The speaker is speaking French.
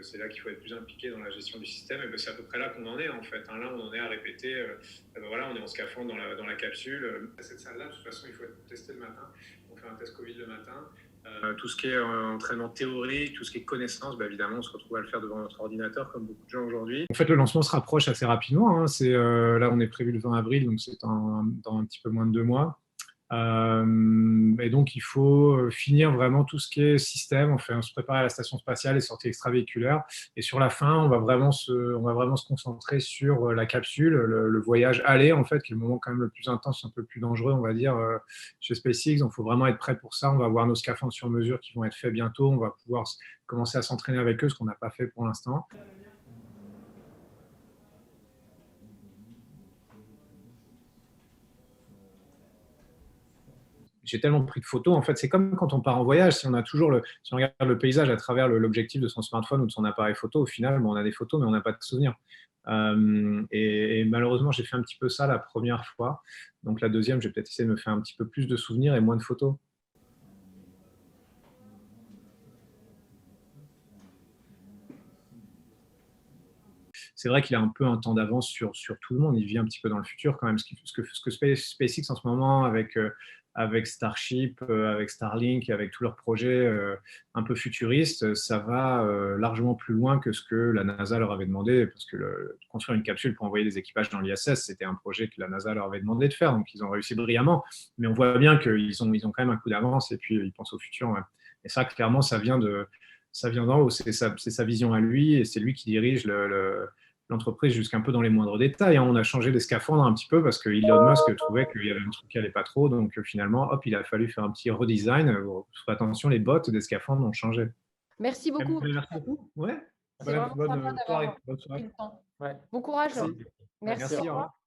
c'est là qu'il faut être plus impliqué dans la gestion du système. Et ben, c'est à peu près là qu'on en est en fait. Hein. Là, on en est à répéter. Ben voilà, on est en scaphandre dans la capsule. Cette salle-là, de toute façon, il faut être testé le matin. On fait un test Covid le matin. Tout ce qui est entraînement théorique, tout ce qui est connaissance, bah évidemment, on se retrouve à le faire devant notre ordinateur, comme beaucoup de gens aujourd'hui. En fait, le lancement se rapproche assez rapidement. Hein. Là, on est prévu le 20 avril, donc c'est dans un petit peu moins de 2 mois. Et donc, il faut finir vraiment tout ce qui est système. On se prépare à la station spatiale et sorties extravéhiculaires. Et sur la fin, on va vraiment se concentrer sur la capsule, le voyage aller, en fait, qui est le moment quand même le plus intense, un peu plus dangereux, on va dire, chez SpaceX. Donc, il faut vraiment être prêt pour ça. On va avoir nos scaphandres sur mesure qui vont être faits bientôt. On va pouvoir commencer à s'entraîner avec eux, ce qu'on n'a pas fait pour l'instant. J'ai tellement pris de photos. En fait, c'est comme quand on part en voyage. Si on regarde le paysage à travers l'objectif de son smartphone ou de son appareil photo, au final, bon, on a des photos, mais on n'a pas de souvenirs. Et malheureusement, j'ai fait un petit peu ça la première fois. Donc la deuxième, je vais peut-être essayer de me faire un petit peu plus de souvenirs et moins de photos. C'est vrai qu'il a un peu un temps d'avance sur tout le monde. Il vit un petit peu dans le futur quand même. Ce que SpaceX en ce moment avec Starship, avec Starlink, avec tous leurs projets un peu futuristes, ça va largement plus loin que ce que la NASA leur avait demandé, parce que construire une capsule pour envoyer des équipages dans l'ISS, c'était un projet que la NASA leur avait demandé de faire, donc ils ont réussi brillamment. Mais on voit bien qu'ils ont quand même un coup d'avance et puis ils pensent au futur. Ouais. Et ça, clairement, ça vient d'en haut. C'est sa vision à lui et c'est lui qui dirige l'entreprise jusqu'un peu dans les moindres détails. Hein. On a changé les scaphandres un petit peu parce que Elon Musk trouvait qu'il y avait un truc qui n'allait pas trop. Donc finalement, hop, il a fallu faire un petit redesign. Faites attention, les bottes des scaphandres ont changé. Merci beaucoup. Merci beaucoup. Ouais. C'est vraiment sympa Bonne soirée. d'avoir pris le temps. Ouais. Bon courage. Merci. Merci. Merci. Au revoir.